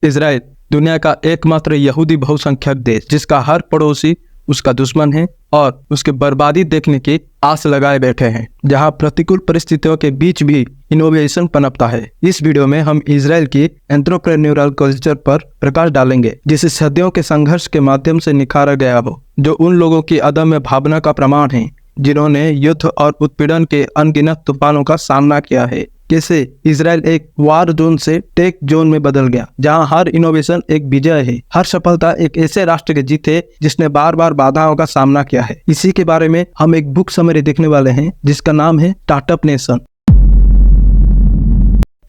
Israel दुनिया का एकमात्र यहूदी बहुसंख्यक देश जिसका हर पड़ोसी उसका दुश्मन है और उसके बर्बादी देखने की आस लगाए बैठे हैं, जहां प्रतिकूल परिस्थितियों के बीच भी इनोवेशन पनपता है। इस वीडियो में हम इजराइल की एंटरप्रेन्योरल कल्चर पर प्रकाश डालेंगे, जिसे सदियों के संघर्ष के माध्यम से निखारा गया हो, जो उन लोगों की अदम्य भावना का प्रमाण है जिन्होंने युद्ध और उत्पीड़न के अनगिनत तूफानों का सामना किया है। कैसे इजराइल एक वार जोन से टेक जोन में बदल गया, जहां हर इनोवेशन एक विजय है, हर सफलता एक ऐसे राष्ट्र के जीत है जिसने बार बार बाधाओं का सामना किया है। इसी के बारे में हम एक बुक समरी देखने वाले हैं जिसका नाम है स्टार्टअप नेशन।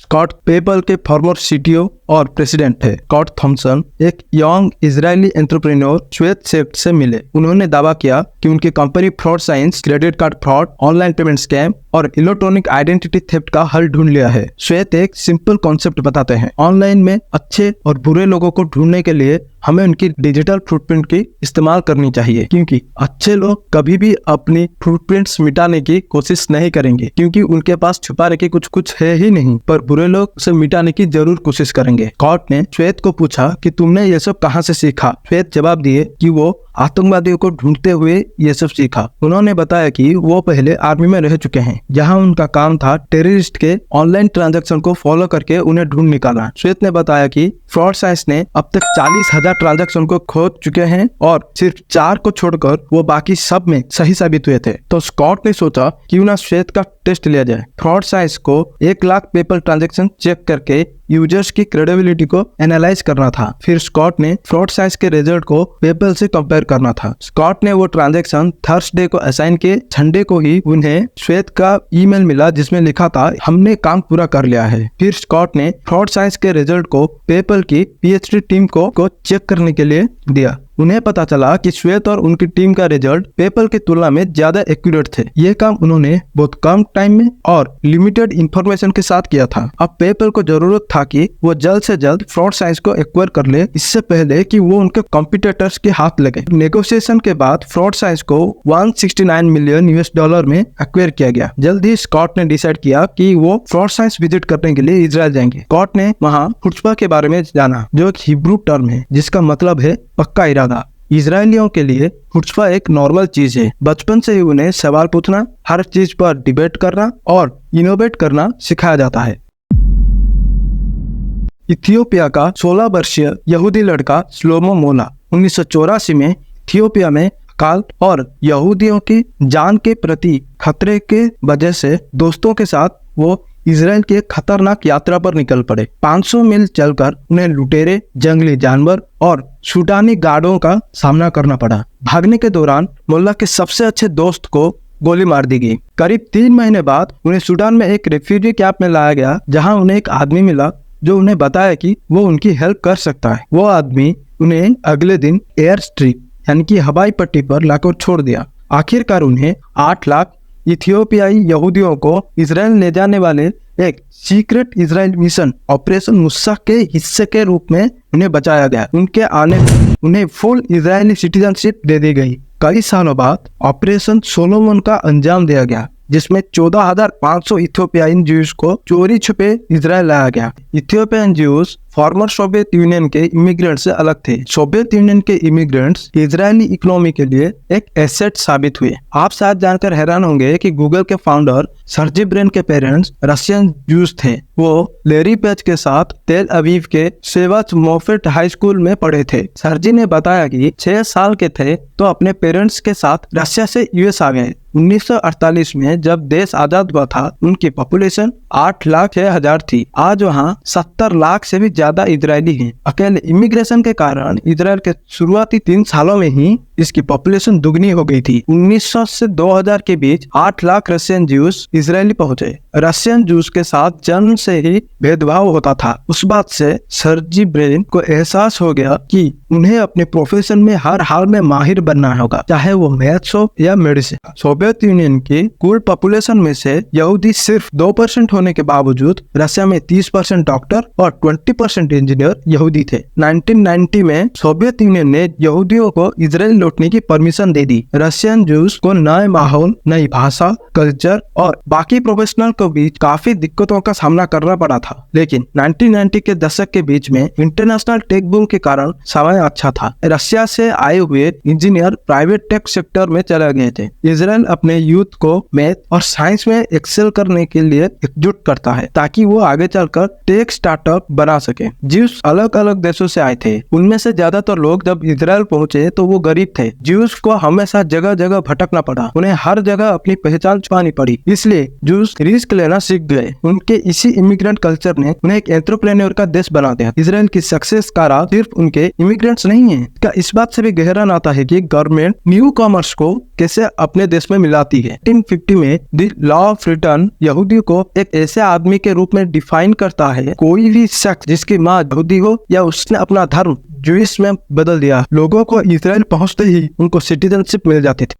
स्कॉट पेपल के फॉर्मर सीटीओ और प्रेसिडेंट है स्कॉट थॉम्पसन एक यंग इजरायली एंटरप्रेन्योर श्वेत सेफ्ट से मिले। उन्होंने दावा किया कि उनकी company fraud science, credit card fraud, online payment scam और इलेक्ट्रॉनिक आइडेंटिटी थेफ्ट का हल ढूंढ लिया है। श्वेत एक सिंपल कॉन्सेप्ट बताते हैं, ऑनलाइन में अच्छे और बुरे लोगों को ढूंढने के लिए हमें उनकी डिजिटल फुटप्रिंट की इस्तेमाल करनी चाहिए, क्योंकि अच्छे लोग कभी भी अपनी फुटप्रिंट्स मिटाने की कोशिश नहीं करेंगे, क्योंकि उनके पास छुपाने की कुछ है ही नहीं, पर बुरे लोग उसे मिटाने की जरूर कोशिश करेंगे। स्कॉट ने श्वेत को पूछा कि तुमने ये सब कहां से सीखा। श्वेत जवाब दिए कि वो आतंकवादियों को ढूंढते हुए ये सब सीखा। उन्होंने बताया कि वो पहले आर्मी में रह चुके हैं, जहां उनका काम था टेररिस्ट के ऑनलाइन ट्रांजैक्शन को फॉलो करके उन्हें ढूंढ निकालना। श्वेत ने बताया कि फ्रॉड साइंस ने अब तक 40,000 ट्रांजैक्शन को खोज चुके हैं और सिर्फ 4 को छोड़कर वो बाकी सब में सही साबित हुए थे। तो स्कॉट ने सोचा क्यों ना श्वेत का टेस्ट लिया जाए। फ्रॉड साइंस को 1 लाख पेपल ट्रांजैक्शन चेक करके यूजर्स की क्रेडिबिलिटी को एनालाइज करना था। फिर स्कॉट ने फ्रॉड साइंस के रिजल्ट को पेपल से कंपेयर करना था। स्कॉट ने वो ट्रांजैक्शन थर्सडे को असाइन किए। संडे को ही उन्हें श्वेत का ईमेल मिला जिसमें लिखा था हमने काम पूरा कर लिया है। फिर स्कॉट ने फ्रॉड साइंस के रिजल्ट को पेपल की पीएचडी टीम को चेक करने के लिए दिया। उन्हें पता चला कि श्वेत और उनकी टीम का रिजल्ट पेपल की तुलना में ज्यादा एक्यूरेट थे। ये काम उन्होंने बहुत कम टाइम में और लिमिटेड इंफॉर्मेशन के साथ किया था। अब पेपल को जरूरत था कि वो जल्द से जल्द फ्रॉड साइंस को एक्वायर कर ले, इससे पहले कि वो उनके कॉम्पिटिटर्स के हाथ लगे। नेगोशिएशन के बाद फ्रॉड साइंस को $169 मिलियन में एक्वायर किया गया। जल्द ही स्कॉट ने डिसाइड किया कि वो फ्रॉड साइंस विजिट करने के लिए इजराइल जाएंगे। स्कॉट ने वहाँ खुशबा के बारे में जाना, जो एक हिब्रू टर्म है जिसका मतलब है पक्का इरादा। इजरायलियों के लिए खुशबा एक नॉर्मल चीज है। बचपन से ही उन्हें सवाल पूछना, हर चीज पर डिबेट करना और इनोवेट करना सिखाया जाता है। इथियोपिया का 16 वर्षीय यहूदी लड़का श्लोमो मोला 1984 में इथियोपिया में अकाल और यहूदियों की जान के प्रति खतरे के वजह से दोस्तों के साथ वो इजराइल की एक खतरनाक यात्रा पर निकल पड़े। 500 मील चलकर उन्हें लुटेरे, जंगली जानवर और सूडानी गार्डों का सामना करना पड़ा। भागने के दौरान मोल्ला के सबसे अच्छे दोस्त को गोली मार दी गई। करीब 3 महीने बाद उन्हें सूडान में एक रेफ्यूजी कैंप में लाया गया, जहां उन्हें एक आदमी मिला जो उन्हें बताया कि वो उनकी हेल्प कर सकता है। वो आदमी उन्हें अगले दिन एयर स्ट्रिप यानी कि हवाई पट्टी पर लाकर छोड़ दिया। आखिरकार उन्हें 8 लाख इथियोपियाई यहूदियों को इजराइल ले जाने वाले एक सीक्रेट इजराइल मिशन ऑपरेशन मुस्सा के हिस्से के रूप में उन्हें बचाया गया। उनके आने उन्हें फुल इजरायली सिटीजनशिप दे दी गई। कई सालों बाद ऑपरेशन सोलोमन का अंजाम दिया गया, जिसमें 14,500 इथियोपियाई ज्यूज को चोरी छुपे इजराइल लाया गया। Ethiopian Jews former Soviet union के इमिग्रेंट से अलग थे। सोवियत यूनियन के इमिग्रेंट्स इजरायली इकोनॉमी के लिए एक एसेट साबित हुए। आप शायद जानकर हैरान होंगे कि गूगल के फाउंडर सर्जी ब्रिन के पेरेंट्स रशियन ज्यूज थे। वो लेरी पेज के साथ तेल अवीव के सेवाच मोफेट हाई स्कूल में पढ़े थे। सर्जी ने बताया कि 6 साल के थे तो अपने पेरेंट्स के साथ रशिया से यूएस आ गए। 1948 में जब देश आजाद हुआ था, उनकी पॉपुलेशन 8,06,000 थी। आज वहाँ 70 लाख से भी ज्यादा इजरायली हैं। अकेले इमिग्रेशन के कारण इजराइल के शुरुआती 3 सालों में ही इसकी पॉपुलेशन दुगनी हो गई थी। 1900 से 2000 के बीच 8 लाख रशियन ज्यूज इजरायली पहुंचे। रशियन ज्यूज के साथ जन्म से ही भेदभाव होता था। उस बात से सर्जी ब्रिन को एहसास हो गया कि उन्हें अपने प्रोफेशन में हर हाल में माहिर बनना होगा, चाहे वो मैथ्स हो या मेडिसिन। सोवियत यूनियन की कुल पॉपुलेशन में से यहूदी सिर्फ 2% होने के बावजूद रशिया में 30% डॉक्टर और 20% 90% इंजीनियर यहूदी थे। 1990 में सोवियत यूनियन ने यहूदियों को इजराइल लौटने की परमिशन दे दी। रशियन जूस को नए माहौल, नई भाषा, कल्चर और बाकी प्रोफेशनल के बीच काफी दिक्कतों का सामना करना पड़ा था। लेकिन 1990 के दशक के बीच में इंटरनेशनल टेक बूम के कारण समय अच्छा था। रशिया से आए हुए इंजीनियर प्राइवेट टेक सेक्टर में चले गए थे। इजराइल अपने यूथ को मैथ और साइंस में एक्सेल करने के लिए एकजुट करता है ताकि वो आगे चलकर टेक स्टार्टअप बना सके। ज्यूस अलग अलग देशों से आए थे। उनमें से ज्यादातर लोग जब इजराइल पहुंचे तो वो गरीब थे। ज्यूस को हमेशा जगह जगह भटकना पड़ा। उन्हें हर जगह अपनी पहचान छुपानी पड़ी, इसलिए ज्यूस रिस्क लेना सीख गए। उनके इसी इमिग्रेंट कल्चर ने उन्हें एक एंटरप्रेन्योर का देश बना दिया। इजराइल की सक्सेस का राज सिर्फ उनके इमिग्रेंट्स नहीं है, इसका इस बात से भी गहरा नाता है कि गवर्नमेंट न्यू कॉमर्स को कैसे अपने देश में मिलाती है। 1950 में द लॉ ऑफ रिटर्न यहूदियों को एक ऐसे आदमी के रूप में डिफाइन करता है, कोई भी शख्स जिसकी माँ यहूदी हो या उसने अपना धर्म ज्यूइश में बदल दिया। लोगों को इजराइल पहुंचते ही उनको सिटीजनशिप मिल जाती थी।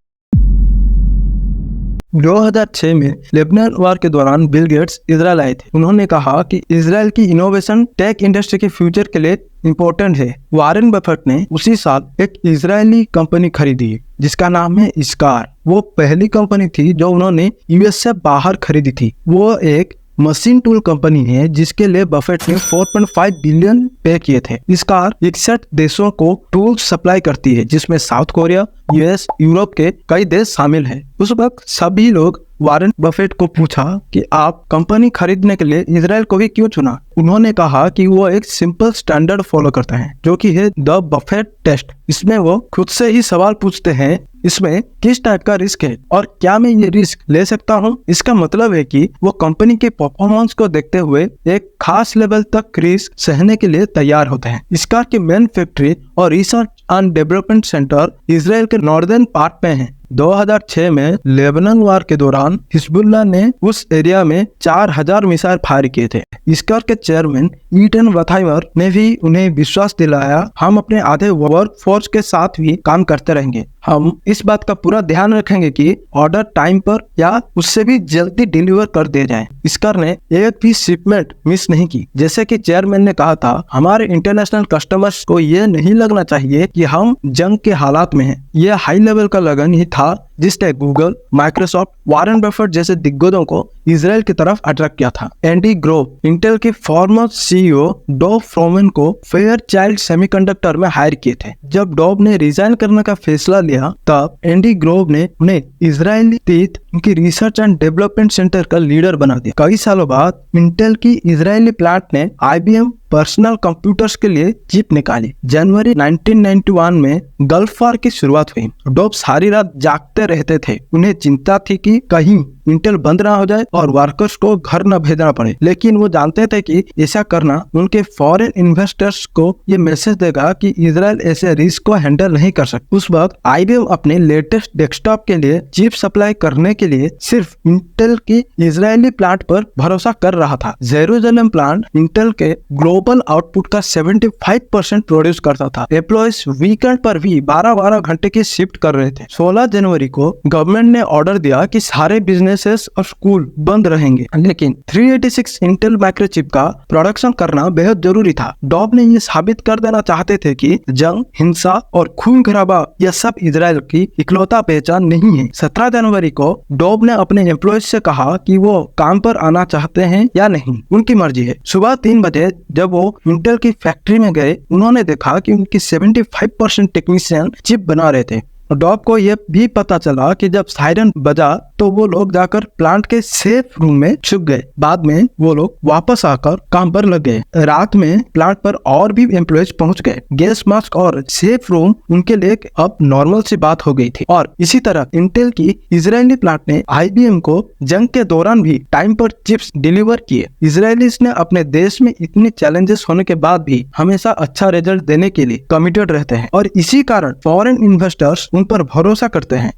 2006 में लेबनान वार के दौरान बिल गेट्स इजराइल आए थे। उन्होंने कहा कि इजराइल की इनोवेशन टेक इंडस्ट्री के फ्यूचर के लिए इम्पोर्टेंट है। वॉरेन बफेट ने उसी साल एक इजरायली कंपनी खरीदी जिसका नाम है इस्कार। वो पहली कंपनी थी जो उन्होंने यूएस से बाहर खरीदी थी। वो एक मशीन टूल कंपनी है जिसके लिए बफेट ने 4.5 बिलियन पे किए थे। इस्कार 61 देशों को टूल सप्लाई करती है, जिसमें साउथ कोरिया, यूएस, यूरोप के कई देश शामिल हैं। उस वक्त सभी लोग वॉरेन बफेट को पूछा कि आप कंपनी खरीदने के लिए इजराइल को भी क्यों चुना। उन्होंने कहा कि वो एक सिंपल स्टैंडर्ड फॉलो करते हैं जो कि है द बफेट टेस्ट। इसमें वो खुद से ही सवाल पूछते हैं, इसमें किस टाइप का रिस्क है और क्या मैं ये रिस्क ले सकता हूँ। इसका मतलब है कि वो कंपनी के परफॉर्मेंस को देखते हुए एक खास लेवल तक रिस्क सहने के लिए तैयार होते हैं। इस्कार की मेन फैक्ट्री और research and development centre Israel के नॉर्दर्न पार्ट में है। 2006 में लेबनान वार के दौरान हिजबुल्लाह ने उस एरिया में 4000 मिसाइल फायर किए थे। इस्कार के चेयरमैन ईटन वथाइमर ने भी उन्हें विश्वास दिलाया, हम अपने आधे वर्क फोर्स के साथ भी काम करते रहेंगे। हम इस बात का पूरा ध्यान रखेंगे कि ऑर्डर टाइम पर या उससे भी जल्दी डिलीवर कर दिए जाए। इस्कार ने एक भी शिपमेंट मिस नहीं की। जैसे कि चेयरमैन ने कहा था, हमारे इंटरनेशनल कस्टमर्स को ये नहीं लगना चाहिए कि हम जंग के हालात में हैं। यह हाई लेवल का लगन ही था जिसने गूगल, माइक्रोसॉफ्ट, वॉरेन बफेट जैसे दिग्गजों को इजराइल की तरफ अट्रैक्ट किया था। एंडी ग्रोव इंटेल के फॉर्मर सीईओ डॉब फ्रोमन को फेयरचाइल्ड सेमीकंडक्टर में हायर किए थे। जब डॉब ने रिजाइन करने का फैसला लिया तब एंडी ग्रोव ने उन्हें इजरायली स्थित उनकी रिसर्च एंड डेवलपमेंट सेंटर का लीडर बना दिया। कई सालों बाद इंटेल की इजरायली प्लांट ने IBM पर्सनल कंप्यूटर्स के लिए चिप निकाली। जनवरी 1991 में गल्फ वार की शुरुआत हुई। डॉब सारी रात जागते रहते थे। उन्हें चिंता थी कि कहीं इंटेल बंद ना हो जाए और वर्कर्स को घर न भेजना पड़े, लेकिन वो जानते थे कि ऐसा करना उनके फॉरेन इन्वेस्टर्स को ये मैसेज देगा कि इजराइल ऐसे रिस्क को हैंडल नहीं कर सकता। उस वक्त IBM अपने लेटेस्ट डेस्कटॉप के लिए चिप सप्लाई करने के लिए सिर्फ इंटेल की इजरायली प्लांट पर भरोसा कर रहा था। जेरूसलम प्लांट इंटेल के ग्लोबल आउटपुट का 75% प्रोड्यूस करता था। एम्प्लॉइज वीकेंड पर भी 12-12 घंटे की शिफ्ट कर रहे थे। 16 जनवरी को गवर्नमेंट ने ऑर्डर दिया कि सारे बिजनेसेस और स्कूल बंद रहेंगे, लेकिन 386 इंटेल माइक्रोचिप का प्रोडक्शन करना बेहद जरूरी था। डॉब ने ये साबित कर देना चाहते थे कि जंग, हिंसा और खून खराबा यह सब इजराइल की इकलौता पहचान नहीं है। 17 जनवरी को डॉब ने अपने एम्प्लॉइज से कहा कि वो काम पर आना चाहते हैं या नहीं, उनकी मर्जी है। सुबह 3 बजे जब वो इंटेल की फैक्ट्री में गए, उन्होंने देखा कि उनकी 75% टेक्नीशियन चिप बना रहे थे। डॉब को यह भी पता चला कि जब सायरन बजा तो वो लोग जाकर प्लांट के सेफ रूम में छुप गए। बाद में वो लोग वापस आकर काम पर लग गए। रात में प्लांट पर और भी एम्प्लॉइज पहुंच गए। गैस मास्क और सेफ रूम उनके लिए अब नॉर्मल सी बात हो गई थी। और इसी तरह इंटेल की इजरायली प्लांट ने IBM को जंग के दौरान भी टाइम पर चिप्स डिलीवर किए। इजरायलीज ने अपने देश में इतने चैलेंजेस होने के बाद भी हमेशा अच्छा रिजल्ट देने के लिए कमिटेड रहते हैं और इसी कारण फॉरेन इन्वेस्टर्स उन पर भरोसा करते हैं।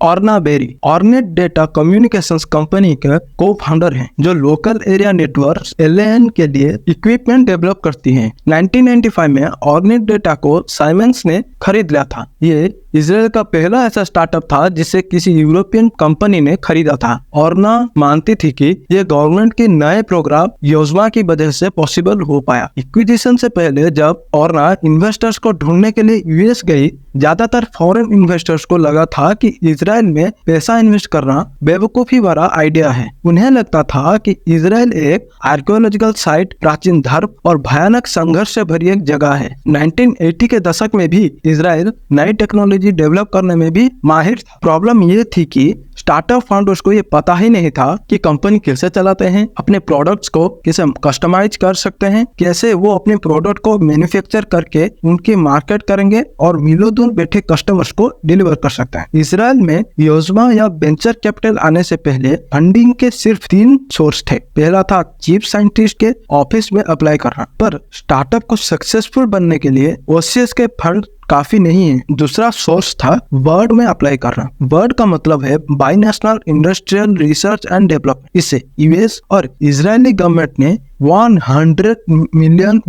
Orna Berry Ornet Data Communications company के को-फाउंडर हैं, जो लोकल एरिया नेटवर्क्स LAN के लिए इक्विपमेंट डेवलप करती हैं। 1995 में ऑर्नेट डेटा को साइमेंस ने खरीद लिया था। ये इसराइल का पहला ऐसा स्टार्टअप था जिसे किसी यूरोपियन कंपनी ने खरीदा था। ऑर्ना मानती थी कि यह गवर्नमेंट के नए प्रोग्राम योजना की वजह से पॉसिबल हो पाया। इक्विजिशन से पहले जब ऑर्ना इन्वेस्टर्स को ढूंढने के लिए यूएस गई, ज्यादातर फॉरेन इन्वेस्टर्स को लगा था कि इसराइल में पैसा इन्वेस्ट करना बेवकूफी भरा आइडिया है। उन्हें लगता था कि इसराइल एक आर्कियोलॉजिकल साइट, प्राचीन धर्म और भयानक संघर्ष से भरी एक जगह है। 1980 के दशक में भी इसराइल नई टेक्नोलॉजी डेवलप करने में भी माहिर था। प्रॉब्लम ये थी कि स्टार्टअप फाउंडर्स को ये पता ही नहीं था कि कंपनी कैसे चलाते हैं, अपने प्रोडक्ट्स को कैसे कस्टमाइज कर सकते हैं, कैसे वो अपने प्रोडक्ट को मैन्युफैक्चर करके उनके मार्केट करेंगे और मिलो दूर बैठे कस्टमर्स को डिलीवर कर सकते हैं। इसराइल में योजना या वेंचर कैपिटल आने से पहले फंडिंग के सिर्फ 3 सोर्स थे। पहला था चीफ साइंटिस्ट के ऑफिस में अप्लाई करना, पर स्टार्टअप को सक्सेसफुल बनने के लिए ओसीएस के फंड काफी नहीं है। दूसरा सोर्स था वर्ड में अप्लाई करना। वर्ड का मतलब है बाइनेशनल इंडस्ट्रियल रिसर्च एंड डेवलपमेंट। इसे यूएस और इजरायली गवर्नमेंट ने $100 मिलियन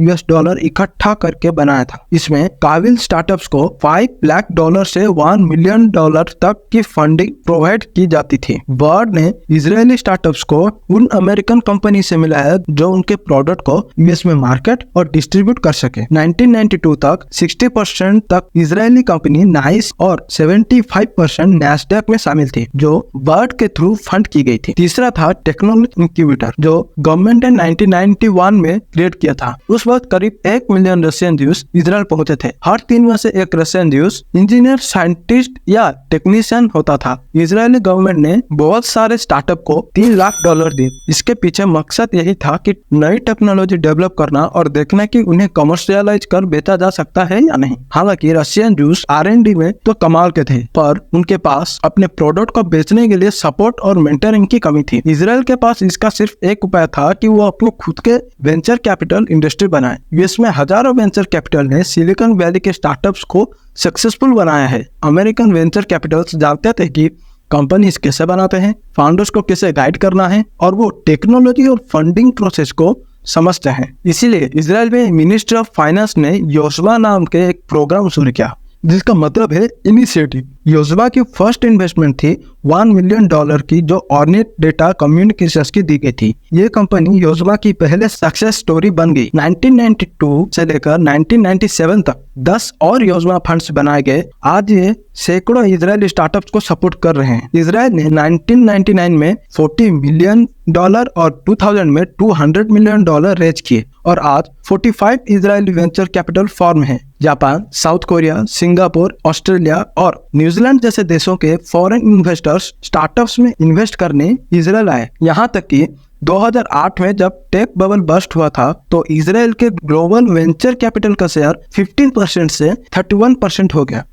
इकट्ठा करके बनाया था। इसमें काबिल स्टार्टअप्स को $5 लाख से $1 मिलियन तक की फंडिंग प्रोवाइड की जाती थी। वर्ड ने इजरायली स्टार्टअप्स को उन अमेरिकन कंपनी से मिलाया जो उनके प्रोडक्ट को यूएस में मार्केट और डिस्ट्रीब्यूट कर सके। 1992 तक 60% तक इजरायली कंपनी नाइस और 75% नैस्डैक में शामिल थी, जो वर्ड के थ्रू फंड की गई थी। तीसरा था टेक्नोलॉजी इंक्यूबेटर, जो गवर्नमेंट ने 1991 में क्रिएट किया था। उस वक्त करीब 1 मिलियन रशियन ज्यूज इसराइल पहुंचे थे। हर 3 में से एक रशियन ज्यूज इंजीनियर, साइंटिस्ट या टेक्नीशियन होता था। इजरायली गवर्नमेंट ने बहुत सारे स्टार्टअप को $3 लाख दिए। इसके पीछे मकसद यही था कि नई टेक्नोलॉजी डेवलप करना और देखना कि उन्हें कमर्शियलाइज कर बेचा जा सकता है या नहीं। हालांकि रशियन ज्यूज R&D में तो कमाल के थे, पर उनके पास अपने प्रोडक्ट को बेचने के लिए सपोर्ट और मेंटरिंग की कमी थी। इसराइल के पास इसका सिर्फ एक उपाय था कि वो अपने खुद के वेंचर कैपिटल इंडस्ट्री बनाए। यूएस में हजारों वेंचर कैपिटल ने सिलिकॉन वैली के स्टार्टअप्स को सक्सेसफुल बनाया है। अमेरिकन वेंचर कैपिटल्स जानते थे कि कंपनीज कैसे बनाते हैं, फाउंडर्स को कैसे गाइड करना है, और वो टेक्नोलॉजी और फंडिंग प्रोसेस को समझते हैं। इसीलिए इसराइल में मिनिस्ट्री ऑफ फाइनेंस ने योजवा नाम के एक प्रोग्राम शुरू किया, जिसका मतलब है इनिशिएटिव। योजवा की फर्स्ट इन्वेस्टमेंट थी $1 मिलियन की, जो ऑर्नेट डेटा कम्युनिकेशंस की दी गई थी। ये कंपनी योजवा की पहले सक्सेस स्टोरी बन गई। 1992 से लेकर 1997 तक 10 और योजवा फंड्स बनाए गए। आज ये सैकड़ों इजरायली स्टार्टअप्स को सपोर्ट कर रहे हैं। इसराइल ने 1999 में $40 मिलियन और 2000 में $200 मिलियन रेज किए, और आज 45 इजरायली वेंचर कैपिटल फॉर्म है। Japan, south Korea, Singapore, Australia और न्यूजीलैंड जैसे देशों के फॉरेन इन्वेस्टर्स स्टार्टअप्स में इन्वेस्ट करने इसराइल आए। यहाँ तक कि 2008 में जब टेक बबल बस्ट हुआ था, तो इसराइल के ग्लोबल वेंचर कैपिटल का शेयर 15% से 31% हो गया।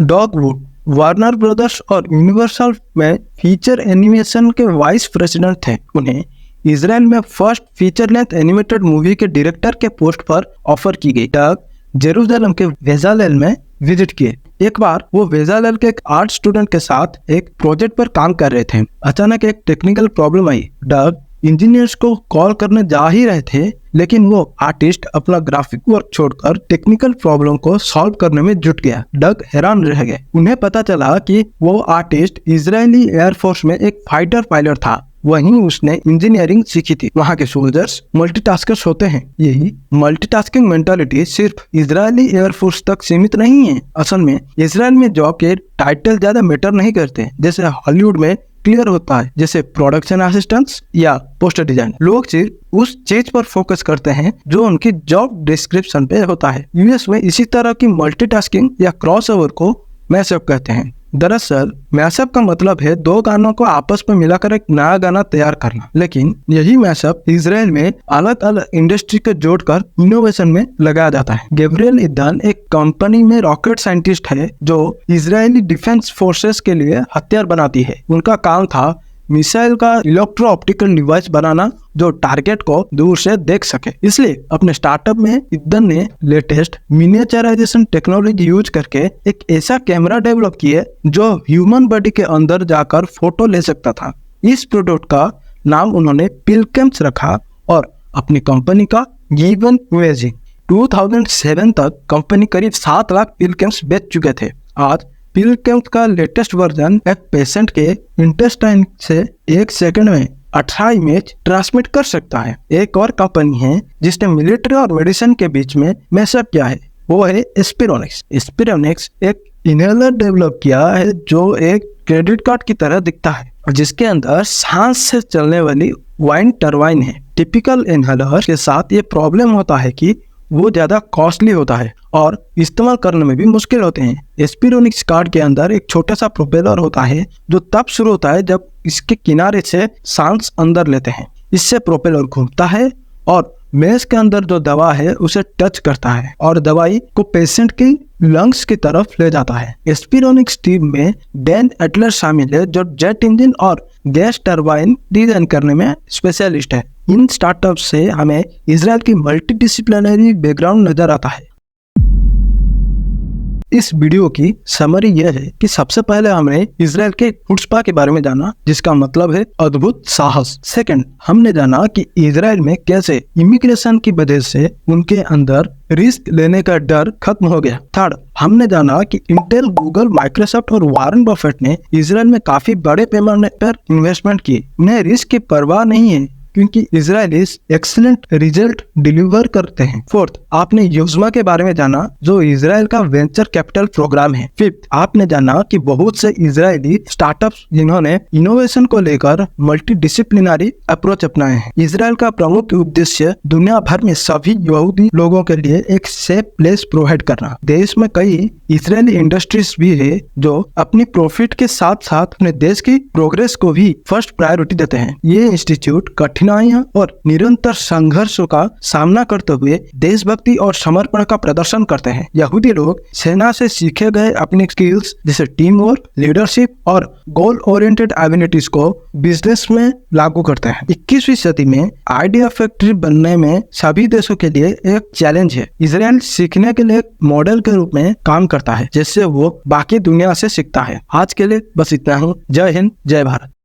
डॉगवुड वार्नर ब्रदर्स और यूनिवर्सल में फीचर एनिमेशन के वाइस प्रेसिडेंट थे। उन्हें इसराइल में first feature length animated movie के डायरेक्टर के पोस्ट पर ऑफर की गई। डग जेरूसलम के बेजालेल में विजिट किए। एक बार वो बेजालेल के एक आर्ट स्टूडेंट के साथ एक प्रोजेक्ट पर काम कर रहे थे। अचानक एक टेक्निकल प्रॉब्लम आई। डग इंजीनियर्स को कॉल करने जा ही रहे थे, लेकिन वो आर्टिस्ट अपना ग्राफिक वर्क छोड़कर टेक्निकल प्रॉब्लम को सॉल्व करने में जुट गया। डग हैरान रह गए। उन्हें पता चला कि वो आर्टिस्ट इजरायली एयरफोर्स में एक फाइटर पायलट था। वहीं उसने इंजीनियरिंग सीखी थी। वहाँ के सोल्जर्स मल्टीटास्कर्स होते हैं। यही मल्टीटास्किंग मेंटालिटी सिर्फ इजरायली एयरफोर्स तक सीमित नहीं है। असल में इसराइल में जॉब के टाइटल ज्यादा मैटर नहीं करते, जैसे हॉलीवुड में क्लियर होता है, जैसे प्रोडक्शन असिस्टेंट्स या पोस्टर डिजाइन। लोग सिर्फ उस चीज पर फोकस करते हैं जो उनकी जॉब डिस्क्रिप्शन पे होता है। यूएस में इसी तरह की मल्टीटास्किंग या क्रॉसओवर को मैशअप कहते हैं। दरअसल मैशअप का मतलब है 2 गानों को आपस में मिलाकर एक नया गाना तैयार करना, लेकिन यही मैशअप इसराइल में अलग अलग इंडस्ट्री को जोड़कर इनोवेशन में लगाया जाता है। गैब्रिएल इदान एक कंपनी में रॉकेट साइंटिस्ट है जो इजरायली डिफेंस फोर्सेस के लिए हथियार बनाती है। उनका काम था मिसाइल का इलेक्ट्रो ऑप्टिकल डिवाइस बनाना जो टारगेट को दूर से देख सके। इसलिए अपने स्टार्टअप में इद्दन ने लेटेस्ट मिनिएचराइजेशन टेक्नोलॉजी यूज करके एक ऐसा कैमरा डेवलप किया जो ह्यूमन बॉडी के अंदर जाकर फोटो ले सकता था। इस प्रोडक्ट का नाम उन्होंने पिलकेम्स रखा और अपनी कंपनी का गिवन इमेजिंग। 2007 तक कंपनी करीब 7 लाख पिल कैप्स बेच चुके थे। आज पिल कैप का लेटेस्ट वर्जन एक पेशेंट के इंटेस्टाइन से 1 सेकंड में 18 इमेज ट्रांसमिट कर सकता है। एक और कंपनी है जिसने मिलिट्री और मेडिसिन के बीच में मैशअप किया है, वो है एस्पिरोनिक्स। एस्पिरोनिक्स एक इनहेलर डेवलप किया है जो एक क्रेडिट कार्ड की तरह दिखता है, जिसके अंदर सांस से चलने वाली वाइन टरबाइन है। टिपिकल इनहेलर के साथ ये प्रॉब्लम होता है कि वो ज्यादा कॉस्टली होता है और इस्तेमाल करने में भी मुश्किल होते हैं। एस्पिरोनिक्स कार्ड के अंदर एक छोटा सा प्रोपेलर होता है जो तब शुरू होता है जब इसके किनारे से सांस अंदर लेते हैं। इससे प्रोपेलर घूमता है और मेज के अंदर जो दवा है उसे टच करता है और दवाई को पेशेंट की लंग्स की तरफ ले जाता है। एस्पिरोनिक्स टीम में डैन एटलर शामिल है जो जेट इंजन और गैस टरबाइन डिजाइन करने में स्पेशलिस्ट है। इन स्टार्टअप से हमें इजराइल की मल्टीडिसिप्लिनरी बैकग्राउंड नजर आता है। इस वीडियो की समरी यह है कि सबसे पहले हमने इजराइल के खुट्पा के बारे में जाना, जिसका मतलब है अद्भुत साहस। सेकंड, हमने जाना कि इजराइल में कैसे इमिग्रेशन की वजह से उनके अंदर रिस्क लेने का डर खत्म हो गया। थर्ड, हमने जाना कि इंटेल, गूगल, माइक्रोसॉफ्ट और वॉरेन बफेट ने इजराइल में काफी बड़े पैमाने पर इन्वेस्टमेंट किए। उन्हें रिस्क की परवाह नहीं है क्योंकि इजरायलीज एक्सीलेंट रिजल्ट डिलीवर करते हैं। फोर्थ, आपने योजना के बारे में जाना जो इजराइल का वेंचर कैपिटल प्रोग्राम है। फिफ्थ, आपने जाना कि बहुत से इजरायली स्टार्टअप्स जिन्होंने इनोवेशन को लेकर मल्टीडिसिप्लिनरी अप्रोच अपनाए हैं। इजराइल का प्रमुख उद्देश्य दुनिया भर में सभी यहूदी लोगों के लिए एक सेफ प्लेस प्रोवाइड करना। देश में कई इजरायली इंडस्ट्रीज भी है जो अपनी प्रॉफिट के साथ साथ अपने देश की प्रोग्रेस को भी फर्स्ट प्रायोरिटी देते हैं। ये इंस्टीट्यूट कठिनाइयां और निरंतर संघर्षों का सामना करते हुए देशभक्ति और समर्पण का प्रदर्शन करते हैं। यहूदी लोग सेना से सीखे गए अपनी स्किल्स जैसे टीम वर्क, लीडरशिप और गोल ओरिएंटेड एबिलिटीज को बिजनेस में लागू करते हैं। 21वीं सदी में आइडिया फैक्ट्री बनने में सभी देशों के लिए एक चैलेंज है। इजराइल सीखने के लिए एक मॉडल के रूप में काम करता है जिससे वो बाकी दुनिया से सीखता है। आज के लिए बस इतना ही। जय हिंद, जय भारत।